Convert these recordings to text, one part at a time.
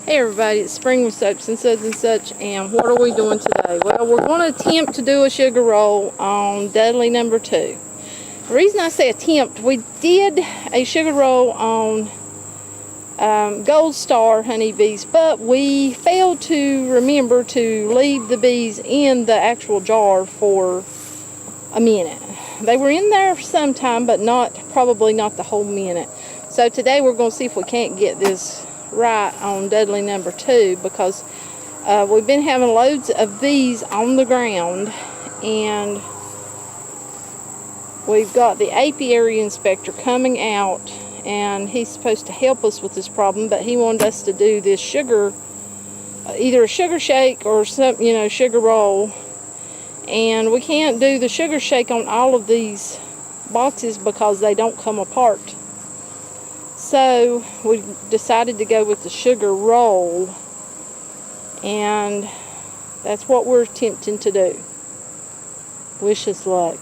Hey everybody, it's Spring with Soaps and Suds and such, and what are we doing today? Well, we're going to attempt to do a sugar roll on Dudley number 2. The reason I say attempt, we did a sugar roll on Gold Star honeybees, but we failed to remember to leave the bees in the actual jar for a minute. They were in there for some time, but probably not the whole minute. So today we're going to see if we can't get this right on Dudley number 2, because we've been having loads of bees on the ground, and we've got the apiary inspector coming out, and he's supposed to help us with this problem, but he wanted us to do this sugar, either a sugar shake or some, sugar roll. And we can't do the sugar shake on all of these boxes because they don't come apart. So we decided to go with the sugar roll, and that's what we're attempting to do. Wish us luck.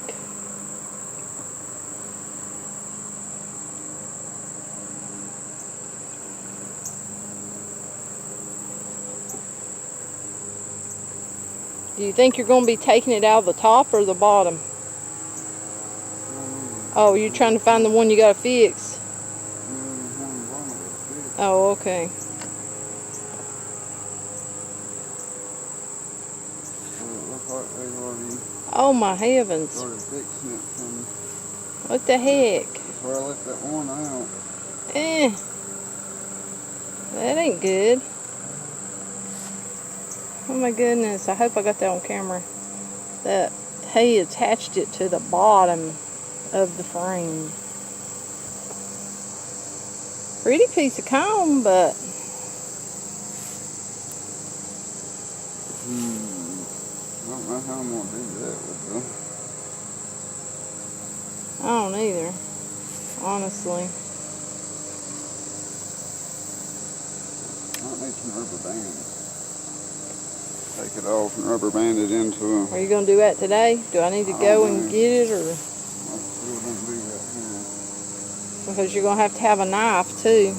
Do you think you're going to be taking it out of the top or the bottom? Oh, you're trying to find the one you got to fix. Oh, okay. Oh my heavens. What the heck? That's where I left that one out. That ain't good. Oh my goodness, I hope I got that on camera. That he attached it to the bottom of the frame. Pretty piece of comb, but I don't know how I'm going to do that with I don't either, honestly. I need some rubber bands. Take it off and rubber band it into a... Are you going to do that today? Do I need to go and get it, or? I still don't do that here. Because you're going to have a knife too.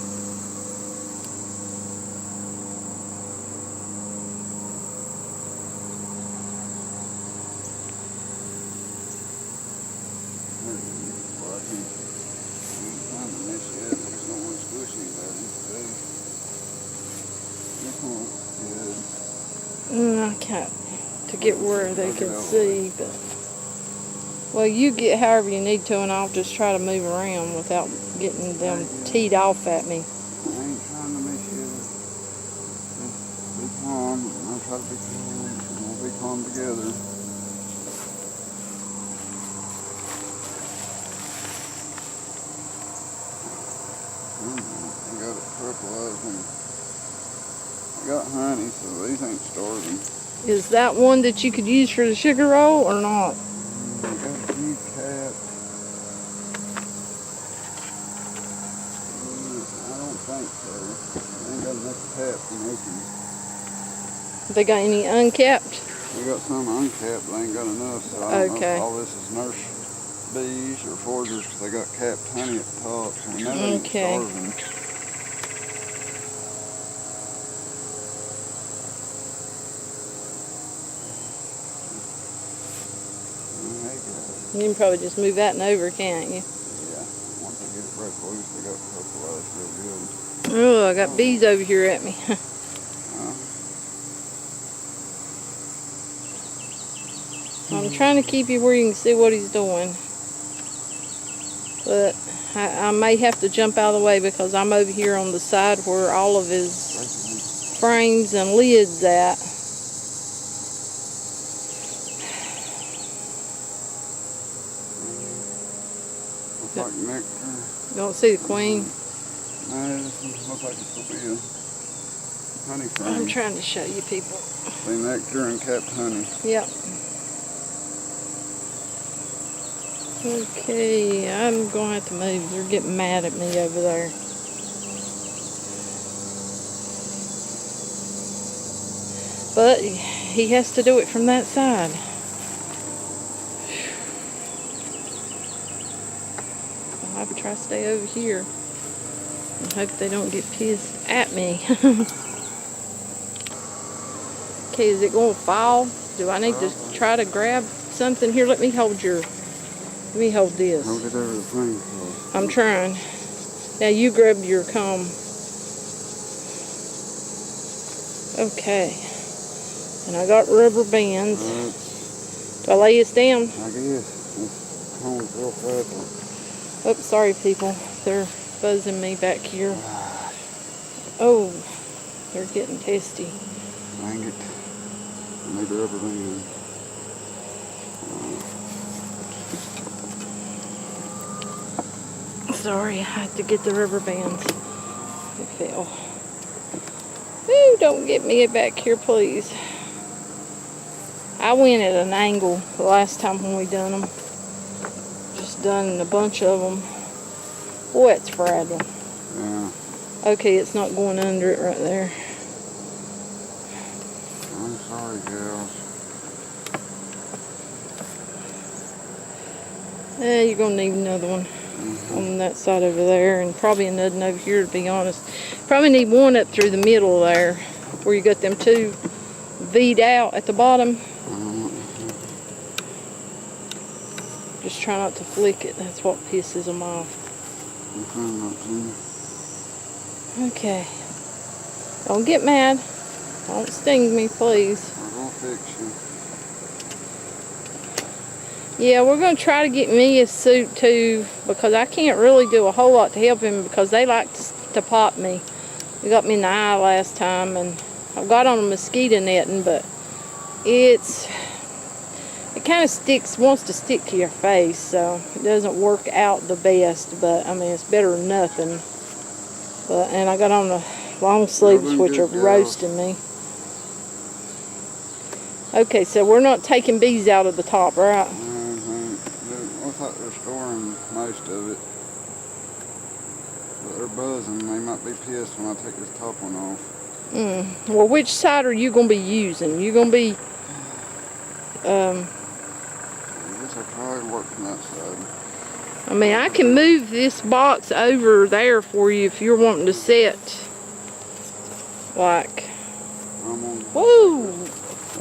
I can't to get where they can see, but well, you get however you need to, and I'll just try to move around without getting them teed off at me. I ain't trying to miss you. Be calm. I'll try to be calm. We'll be calm together. I got it fertilized and I got honey, so these ain't starving. Is that one that you could use for the sugar roll or not? I got a few caps. I don't think so. I ain't got enough caps and open. They got any uncapped? We got some uncapped, but I ain't got enough, so I don't know if all this is nurse bees or foragers, because they got capped honey at the top, so we know they ain't starving. You can probably just move that and over, can't you? Yeah, once they get it broke loose, they got fertilized real good. Oh, I got bees over here at me. I'm trying to keep you where you can see what he's doing. But I may have to jump out of the way because I'm over here on the side where all of his frames and lids at. Looks like nectar. You don't see the queen? No, this looks like it's going to be a honey frame. I'm trying to show you people. See nectar and capped honey. Yep. Okay, I'm going to have to move. They're getting mad at me over there. But he has to do it from that side. I'll have to try to stay over here and hope they don't get pissed at me. Okay, is it going to fall? Do I need to try to grab something? Here, let me hold this. Hold it over the flame. I'm trying. Now you grab your comb. Okay. And I got rubber bands. Do I lay this down? I guess. This comb's real fragile. Oh, sorry people. They're buzzing me back here. Oh, they're getting testy. Dang it. I need the rubber band. Sorry, I had to get the rubber bands. They fell. Ooh, don't get me back here, please. I went at an angle the last time when we done them. Just done a bunch of them. Boy, it's fragile. Yeah. Okay, it's not going under it right there. I'm sorry, gals. You're going to need another one on that side over there, and probably another one over here, to be honest. Probably need one up through the middle there, where you got them two V'd out at the bottom. Just try not to flick it. That's what pisses them off. Okay. Don't get mad. Don't sting me, please. I'm gonna fix you. Yeah, we're going to try to get me a suit too, because I can't really do a whole lot to help him because they like to pop me. They got me in the eye last time, and I've got on a mosquito netting, but it kind of wants to stick to your face, so it doesn't work out the best, but I mean, it's better than nothing. And I got on the long sleeves, which are roasting me. Okay, so we're not taking bees out of the top, right? Looks like they're storing most of it. But they're buzzing. They might be pissed when I take this top one off. Well, which side are you going to be using? You going to be... I guess I'll probably work from that side. I mean, I can move this box over there for you if you're wanting to sit. Like... Whoa!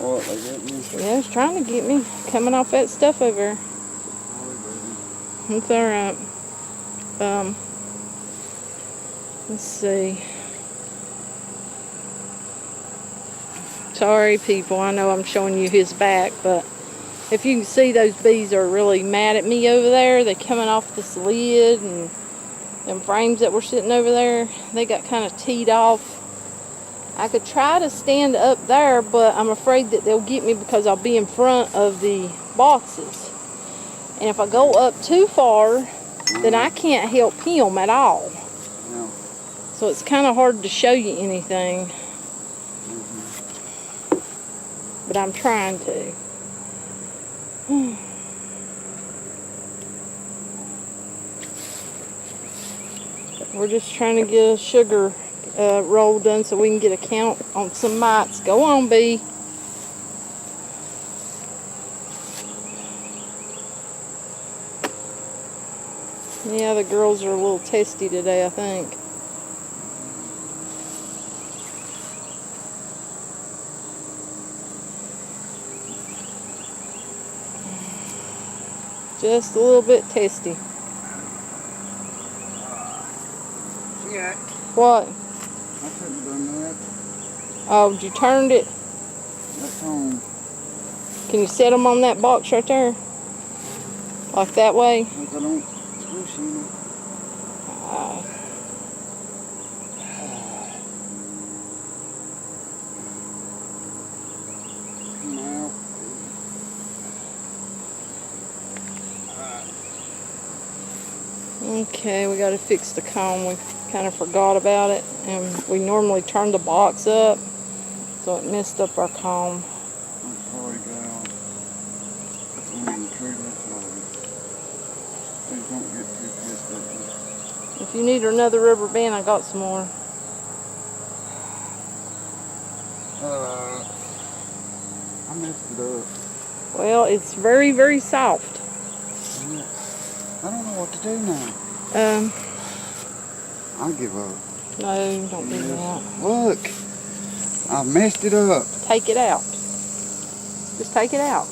What, they get me? Yeah, it's trying to get me. Coming off that stuff over there. It's alright. Let's see. Sorry, people. I know I'm showing you his back, but if you can see, those bees are really mad at me over there. They're coming off this lid, and them frames that were sitting over there, they got kind of teed off. I could try to stand up there, but I'm afraid that they'll get me because I'll be in front of the boxes. And if I go up too far, then I can't help him at all. Yeah. So it's kind of hard to show you anything. But I'm trying to. We're just trying to get a sugar roll done so we can get a count on some mites. Go on, bee. Yeah, the girls are a little testy today, I think. Just a little bit testy. Yeah. What? I couldn't have done that. Oh, you turned it? That's home. Can you set them on that box right there? Like that way? Like I don't squish in it. Come out. Okay, we got to fix the comb. We kind of forgot about it, and we normally turn the box up, so it messed up our comb. I'm sorry, gal. I'm truly sorry. Please don't get too pissed at me. If you need another rubber band, I got some more. I messed it up. Well, it's very, very soft. I don't know what to do now. I give up. No, don't do that. Look, I messed it up. take it out. Just take it out.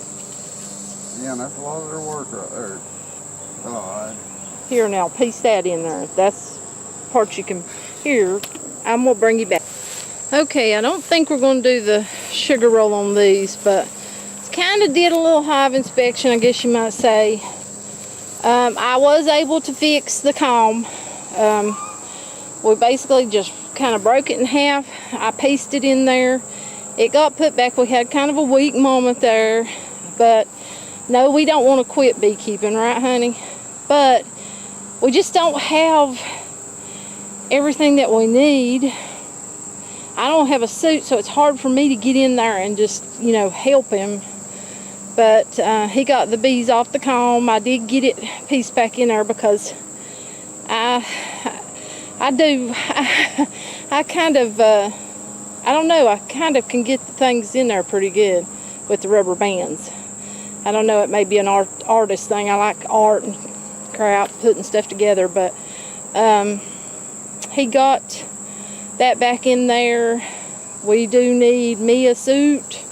Yeah, and that's a lot of their work right there. God. Here now, piece that in there. That's part you can. Here, I'm gonna bring you back. Okay, I don't think we're gonna do the sugar roll on these, but kind of did a little hive inspection, I guess you might say. I was able to fix the comb. We basically just kind of broke it in half. I pieced it in there. It got put back. We had kind of a weak moment there, but no, we don't want to quit beekeeping, right, honey? But we just don't have everything that we need. I don't have a suit, so it's hard for me to get in there and just, you know, help him. But he got the bees off the comb. I did get it pieced back in there because I kind of, I don't know, I kind of can get the things in there pretty good with the rubber bands. I don't know, it may be an artist thing. I like art and crap, putting stuff together, but he got that back in there. We do need me a suit.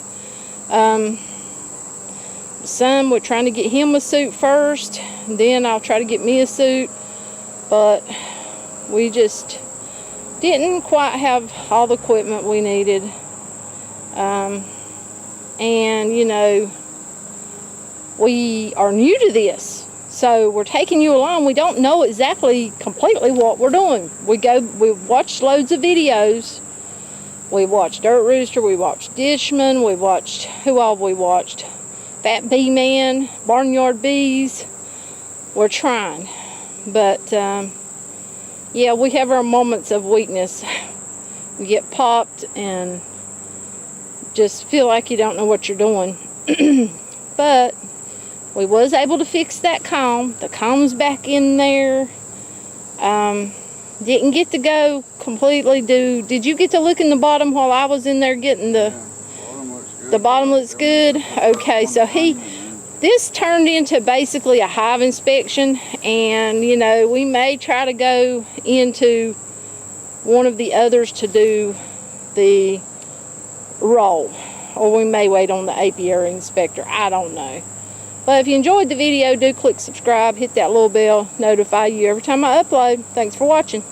Son, we're trying to get him a suit first, then I'll try to get me a suit, but we just didn't quite have all the equipment we needed. And you know, we are new to this, so we're taking you along. We don't know exactly completely what we're doing. We watched loads of videos. We watched Dirt Rooster, we watched Dishman, we watched, who all we watched? Fat Bee Man, Barnyard Bees. We're trying, but yeah, we have our moments of weakness. We get popped and just feel like you don't know what you're doing. But we was able to fix that comb. The comb's back in there. Didn't get to go completely do. Did you get to look in the bottom while I was in there getting the? The bottom looks good. Okay, so this turned into basically a hive inspection, and you know, we may try to go into one of the others to do the roll, or we may wait on the apiary inspector. I don't know. But if you enjoyed the video, do click subscribe, hit that little bell, notify you every time I upload. Thanks for watching.